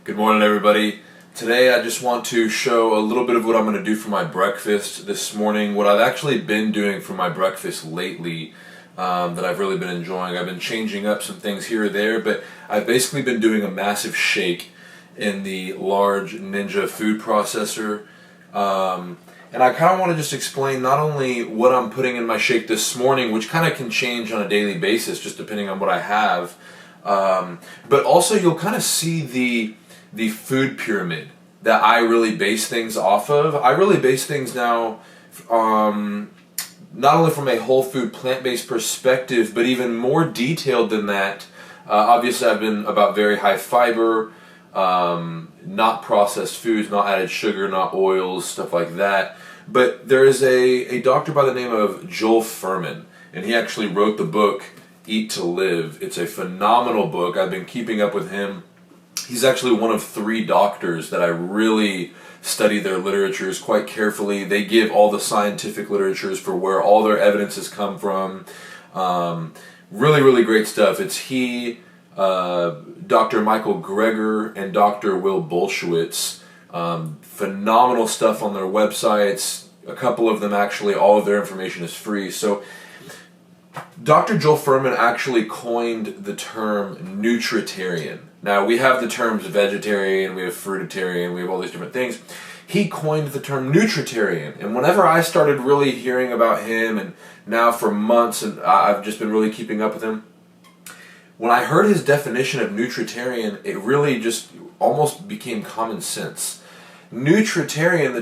Good morning, everybody. Today I just want to show a little bit of what I'm going to do for my breakfast this morning, what I've actually been doing for my breakfast lately that I've really been enjoying. I've been changing up some things here or there, but I've basically been doing a massive shake in the large Ninja food processor. And I kind of want to just explain not only what I'm putting in my shake this morning, which kind of can change on a daily basis just depending on what I have, but also you'll kind of see the food pyramid that I really base things off of. I really base things now not only from a whole food plant-based perspective, but even more detailed than that. Obviously I've been about very high fiber, not processed foods, not added sugar, not oils, stuff like that. But there is a doctor by the name of Joel Fuhrman, and he actually wrote the book Eat to Live. It's a phenomenal book. I've been keeping up with him. He's actually one of 3 doctors that I really study their literatures quite carefully. They give all the scientific literatures for where all their evidence has come from. Really, really great stuff. It's he, Dr. Michael Greger, and Dr. Will Bolshewitz. Phenomenal stuff on their websites. A couple of them actually, all of their information is free. So Dr. Joel Fuhrman actually coined the term Nutritarian. Now, we have the terms vegetarian, we have fruitarian, we have all these different things. He coined the term Nutritarian. And whenever I started really hearing about him, and now for months, and I've just been really keeping up with him, when I heard his definition of Nutritarian, it really just almost became common sense. Nutritarian, the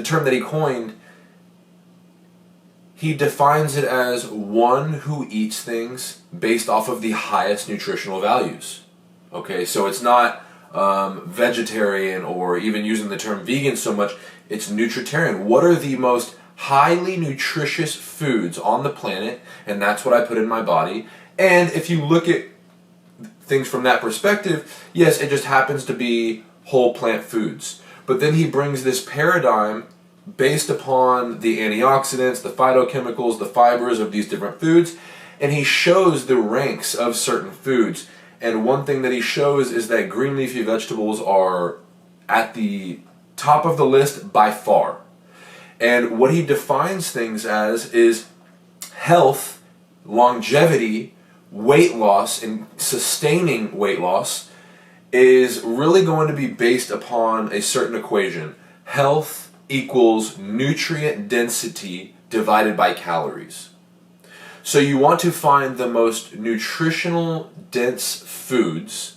term that he coined, he defines it as one who eats things based off of the highest nutritional values. Okay, so it's not vegetarian or even using the term vegan so much, it's nutritarian. What are the most highly nutritious foods on the planet? And that's what I put in my body. And if you look at things from that perspective, yes, it just happens to be whole plant foods. But then he brings this paradigm based upon the antioxidants, the phytochemicals, the fibers of these different foods, and he shows the ranks of certain foods. And one thing that he shows is that green leafy vegetables are at the top of the list by far. And what he defines things as is health, longevity, weight loss, and sustaining weight loss is really going to be based upon a certain equation. Health equals nutrient density divided by calories. So you want to find the most nutritional dense foods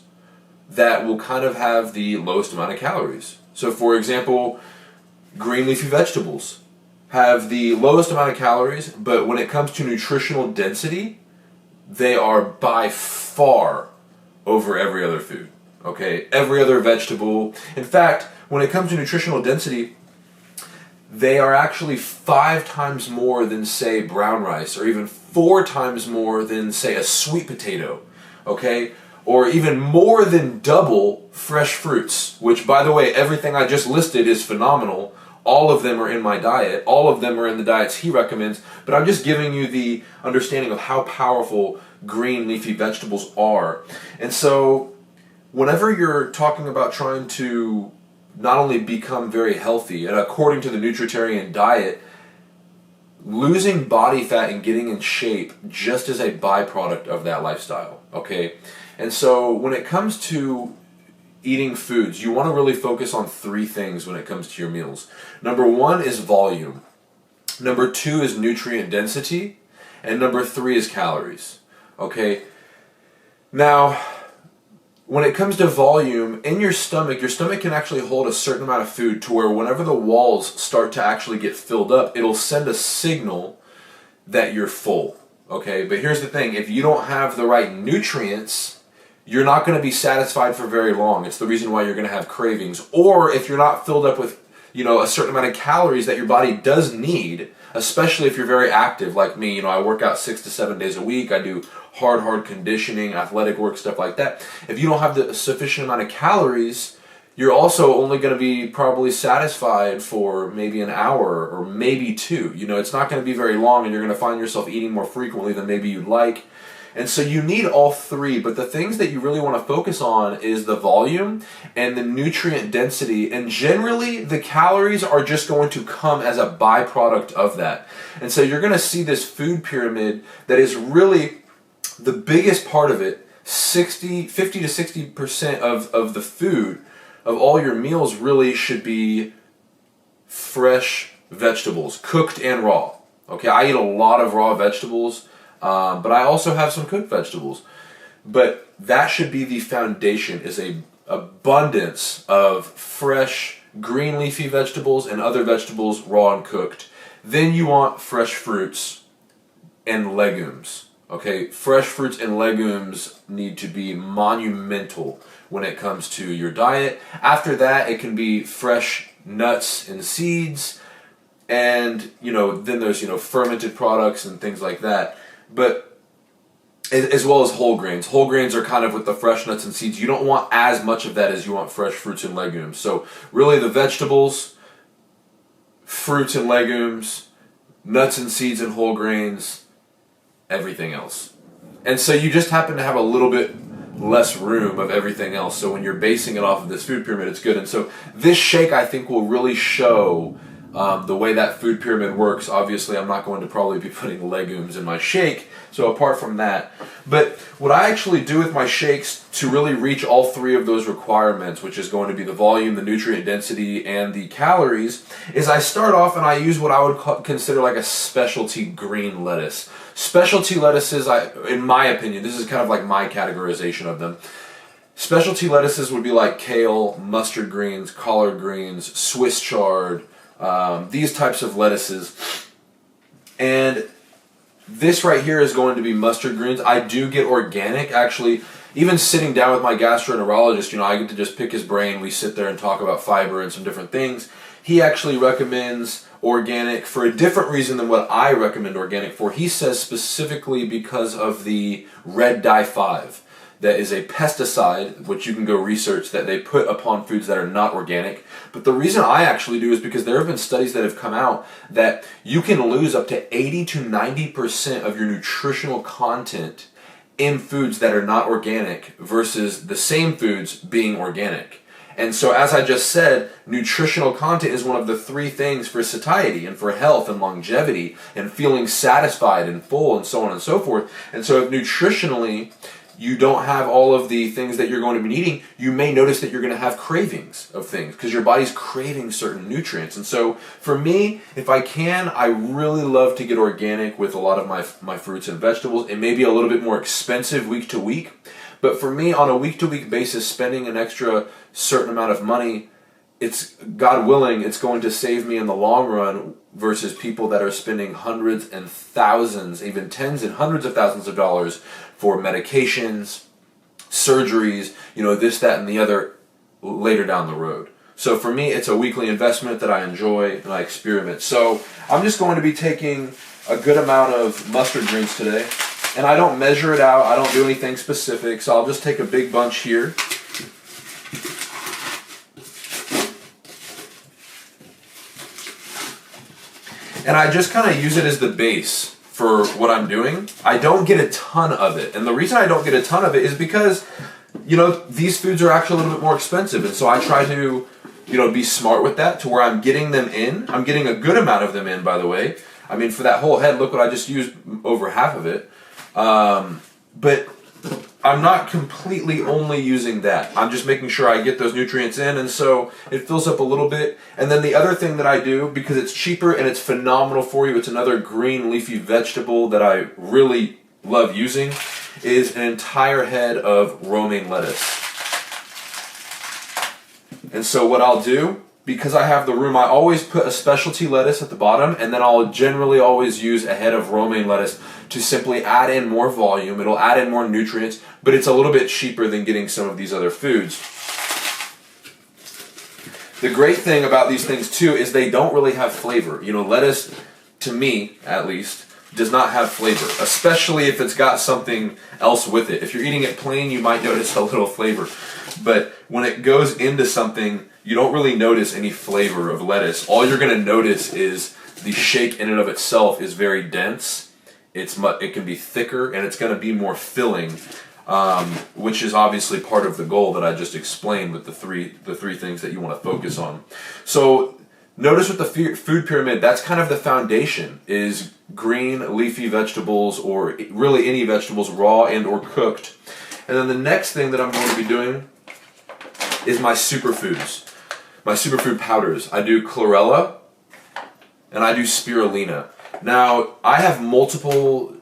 that will kind of have the lowest amount of calories. So for example, green leafy vegetables have the lowest amount of calories, but when it comes to nutritional density, they are by far over every other food. Okay, every other vegetable. In fact, when it comes to nutritional density, they are actually 5 times more than, say, brown rice, or even 4 times more than, say, a sweet potato, okay? Or even more than double fresh fruits, which, by the way, everything I just listed is phenomenal. All of them are in my diet. All of them are in the diets he recommends, but I'm just giving you the understanding of how powerful green leafy vegetables are. And so whenever you're talking about trying to not only become very healthy, and according to the Nutritarian diet, losing body fat and getting in shape just as a byproduct of that lifestyle, okay? And so when it comes to eating foods, you want to really focus on 3 things when it comes to your meals. Number 1 is volume. Number 2 is nutrient density. And number 3 is calories, okay? Now, when it comes to volume, in your stomach can actually hold a certain amount of food to where whenever the walls start to actually get filled up, it'll send a signal that you're full, okay? But here's the thing, if you don't have the right nutrients, you're not going to be satisfied for very long. It's the reason why you're going to have cravings. Or if you're not filled up with, a certain amount of calories that your body does need, especially if you're very active like me. I work out 6 to 7 days a week. I do hard conditioning, athletic work, stuff like that. If you don't have the sufficient amount of calories, you're also only going to be probably satisfied for maybe an hour or maybe 2. It's not going to be very long, and you're going to find yourself eating more frequently than maybe you'd like. And so you need all three, but the things that you really want to focus on is the volume and the nutrient density, and generally the calories are just going to come as a byproduct of that. And so you're going to see this food pyramid that is really the biggest part of it. 50 to 60% of the food of all your meals really should be fresh vegetables, cooked and raw. Okay, I eat a lot of raw vegetables, but I also have some cooked vegetables. But that should be the foundation, is a abundance of fresh green leafy vegetables and other vegetables, raw and cooked. Then you want fresh fruits and legumes. Okay, fresh fruits and legumes need to be monumental when it comes to your diet. After that, it can be fresh nuts and seeds, and then there's fermented products and things like that. But as well as whole grains. Whole grains are kind of with the fresh nuts and seeds. You don't want as much of that as you want fresh fruits and legumes. So really the vegetables, fruits and legumes, nuts and seeds and whole grains, everything else. And so you just happen to have a little bit less room of everything else. So when you're basing it off of this food pyramid, it's good. And so this shake, I think, will really show the way that food pyramid works. Obviously, I'm not going to probably be putting legumes in my shake, so apart from that. But what I actually do with my shakes to really reach all three of those requirements, which is going to be the volume, the nutrient density, and the calories, is I start off and I use what I would consider like a specialty green lettuce. Specialty lettuces, in my opinion, this is kind of like my categorization of them. Specialty lettuces would be like kale, mustard greens, collard greens, Swiss chard, these types of lettuces. And this right here is going to be mustard greens. I do get organic, actually. Even sitting down with my gastroenterologist, I get to just pick his brain. We sit there and talk about fiber and some different things. He actually recommends organic for a different reason than what I recommend organic for. He says specifically because of the red dye 5. That is a pesticide, which you can go research, that they put upon foods that are not organic. But the reason I actually do is because there have been studies that have come out that you can lose up to 80 to 90% of your nutritional content in foods that are not organic versus the same foods being organic. And so, as I just said, nutritional content is one of the three things for satiety and for health and longevity and feeling satisfied and full and so on and so forth. And so if nutritionally you don't have all of the things that you're going to be eating, you may notice that you're going to have cravings of things because your body's craving certain nutrients. And so for me, if I can, I really love to get organic with a lot of my fruits and vegetables. It may be a little bit more expensive week to week, but for me, on a week-to-week basis, spending an extra certain amount of money, it's, God willing, it's going to save me in the long run versus people that are spending hundreds and thousands, even tens and hundreds of thousands of dollars for medications, surgeries, this, that, and the other later down the road. So for me, it's a weekly investment that I enjoy and I experiment. So I'm just going to be taking a good amount of mustard greens today. And I don't measure it out. I don't do anything specific. So I'll just take a big bunch here. And I just kind of use it as the base for what I'm doing. I don't get a ton of it. And the reason I don't get a ton of it is because, these foods are actually a little bit more expensive. And so I try to, be smart with that to where I'm getting them in. I'm getting a good amount of them in, by the way. I mean, for that whole head, look what I just used, over half of it. But I'm not completely only using that. I'm just making sure I get those nutrients in, and so it fills up a little bit. And then the other thing that I do, because it's cheaper and it's phenomenal for you, it's another green leafy vegetable that I really love using, is an entire head of romaine lettuce. And so what I'll do, because I have the room, I always put a specialty lettuce at the bottom, and then I'll generally always use a head of romaine lettuce to simply add in more volume. It'll add in more nutrients, but it's a little bit cheaper than getting some of these other foods. The great thing about these things too is they don't really have flavor. Lettuce, to me at least, does not have flavor, especially if it's got something else with it. If you're eating it plain, you might notice a little flavor. But when it goes into something, you don't really notice any flavor of lettuce. All you're going to notice is the shake in and of itself is very dense it can be thicker, and it's going to be more filling, which is obviously part of the goal that I just explained with the three things that you want to focus on. So notice with the food pyramid, that's kind of the foundation, is green leafy vegetables, or really any vegetables, raw and or cooked. And then the next thing that I'm going to be doing is my superfoods, my superfood powders. I do chlorella and I do spirulina. Now, I have multiple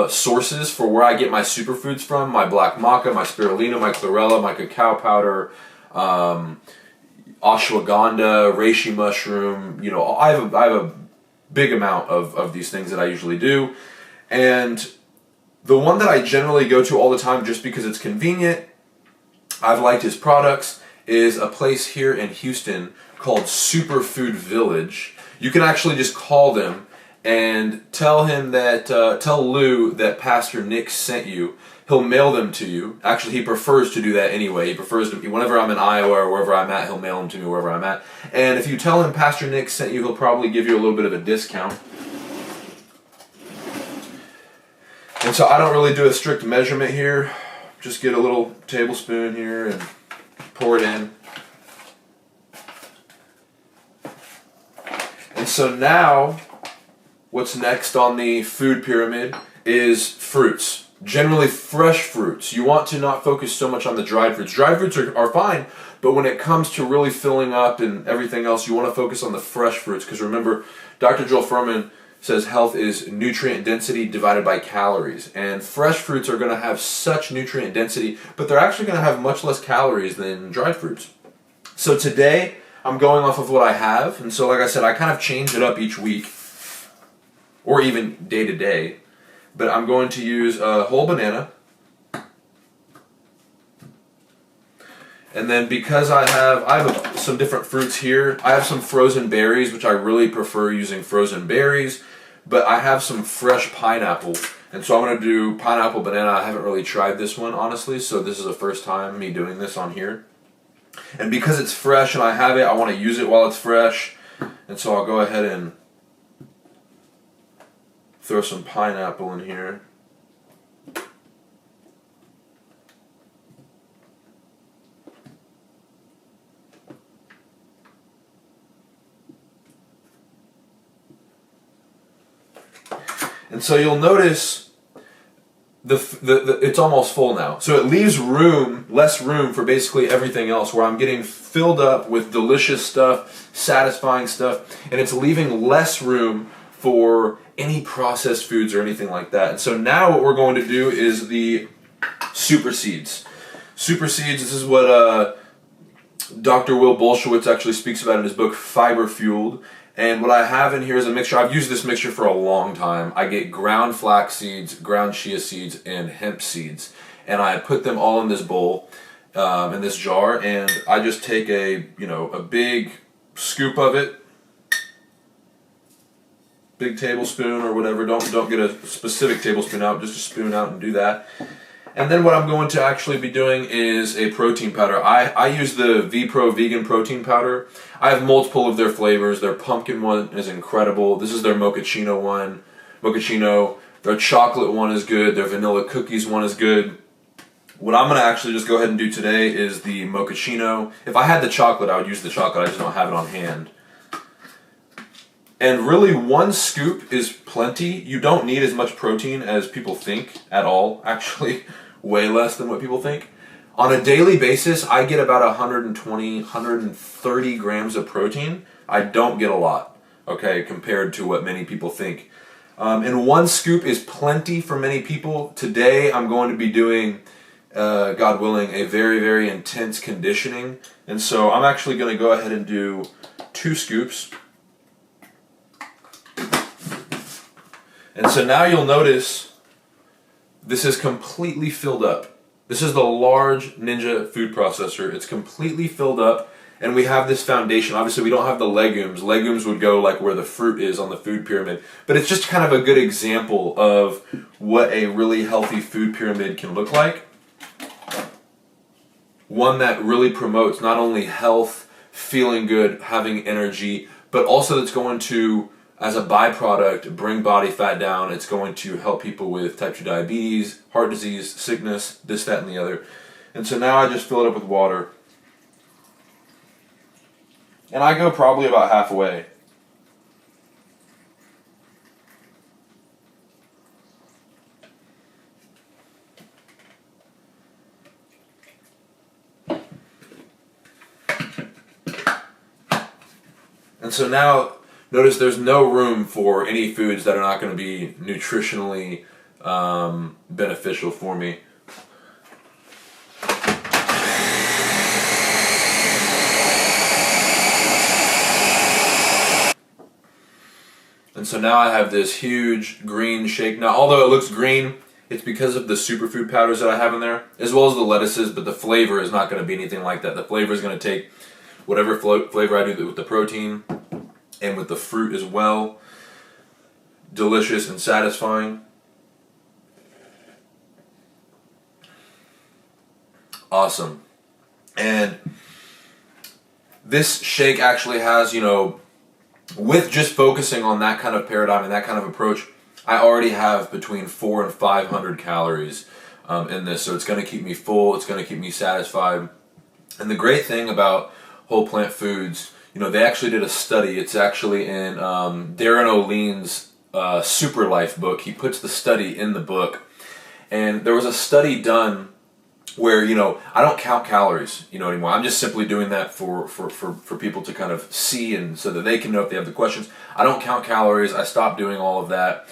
sources for where I get my superfoods from: my black maca, my spirulina, my chlorella, my cacao powder, ashwagandha, reishi mushroom. You know, I have a big amount of these things that I usually do. And the one that I generally go to all the time, just because it's convenient, I've liked his products, is a place here in Houston called Superfood Village. You can actually just call them and tell him that, tell Lou that Pastor Nick sent you. He'll mail them to you. Actually, he prefers to do that anyway. He prefers to, whenever I'm in Iowa or wherever I'm at, he'll mail them to me wherever I'm at. And if you tell him Pastor Nick sent you, he'll probably give you a little bit of a discount. And so I don't really do a strict measurement here. Just get a little tablespoon here and pour it in. And so now, what's next on the food pyramid is fruits. Generally fresh fruits. You want to not focus so much on the dried fruits. Dried fruits are fine, but when it comes to really filling up and everything else, you want to focus on the fresh fruits, because remember, Dr. Joel Fuhrman says health is nutrient density divided by calories. And fresh fruits are going to have such nutrient density, but they're actually going to have much less calories than dried fruits. So today, I'm going off of what I have. And so like I said, I kind of change it up each week, or even day to day. But I'm going to use a whole banana. And then because I have some different fruits here, I have some frozen berries, which I really prefer using frozen berries, but I have some fresh pineapple. And so I'm going to do pineapple banana. I haven't really tried this one, honestly, so this is the first time me doing this on here. And because it's fresh and I have it, I want to use it while it's fresh. And so I'll go ahead and throw some pineapple in here. And so you'll notice it's almost full now. So it leaves less room for basically everything else, where I'm getting filled up with delicious stuff, satisfying stuff, and it's leaving less room for any processed foods or anything like that. And so now what we're going to do is the super seeds. Super seeds, this is what Dr. Will Bolshewitz actually speaks about in his book, Fiber Fueled. And what I have in here is a mixture. I've used this mixture for a long time. I get ground flax seeds, ground chia seeds, and hemp seeds. And I put them all in this bowl, in this jar, and I just take a big scoop of it, big tablespoon or whatever. Don't get a specific tablespoon out, just a spoon out and do that. And then what I'm going to actually be doing is a protein powder. I use the V-Pro Vegan Protein Powder. I have multiple of their flavors. Their pumpkin one is incredible. This is their mochaccino one. Their chocolate one is good. Their vanilla cookies one is good. What I'm going to actually just go ahead and do today is the mochaccino. If I had the chocolate, I would use the chocolate. I just don't have it on hand. And really, one scoop is plenty. You don't need as much protein as people think at all, actually. Way less than what people think. On a daily basis, I get about 120, 130 grams of protein. I don't get a lot, okay, compared to what many people think. And one scoop is plenty for many people. Today, I'm going to be doing, God willing, a very, very intense conditioning. And so I'm actually going to go ahead and do 2 scoops. And so now you'll notice this is completely filled up. This is the large Ninja food processor. It's completely filled up, and we have this foundation. Obviously, we don't have the legumes. Legumes would go like where the fruit is on the food pyramid. But it's just kind of a good example of what a really healthy food pyramid can look like. One that really promotes not only health, feeling good, having energy, but also that's going to as a byproduct, bring body fat down. It's going to help people with type 2 diabetes, heart disease, sickness, this, that, and the other. And so now I just fill it up with water. And I go probably about halfway. And so now, notice there's no room for any foods that are not going to be nutritionally beneficial for me. And so now I have this huge green shake. Now, although it looks green, it's because of the superfood powders that I have in there, as well as the lettuces, but the flavor is not going to be anything like that. The flavor is going to take whatever flavor I do with the protein and with the fruit as well. Delicious and satisfying. Awesome. And this shake actually has, with just focusing on that kind of paradigm and that kind of approach, I already have between 400 and 500 calories in this. So it's going to keep me full. It's going to keep me satisfied. And the great thing about whole plant foods, they actually did a study. It's actually in Darren O'Lean's Super Life book. He puts the study in the book. And there was a study done where, I don't count calories, anymore. I'm just simply doing that for people to kind of see and so that they can know if they have the questions. I don't count calories. I stopped doing all of that.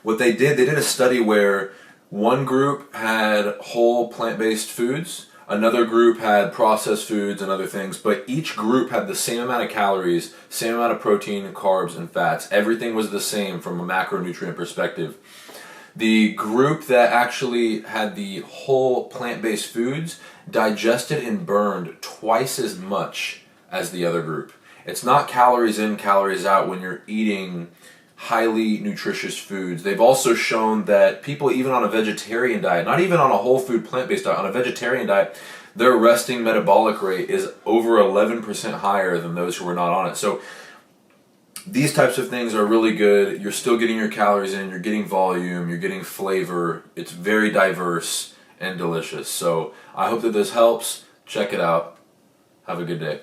What they did a study where one group had whole plant-based foods, another group had processed foods and other things, but each group had the same amount of calories, same amount of protein, carbs, and fats. Everything was the same from a macronutrient perspective. The group that actually had the whole plant-based foods digested and burned twice as much as the other group. It's not calories in, calories out when you're eating highly nutritious foods. They've also shown that people even on a vegetarian diet, not even on a whole food plant-based diet, on a vegetarian diet, their resting metabolic rate is over 11% higher than those who are not on it. So these types of things are really good. You're still getting your calories in, you're getting volume, you're getting flavor. It's very diverse and delicious. So I hope that this helps. Check it out. Have a good day.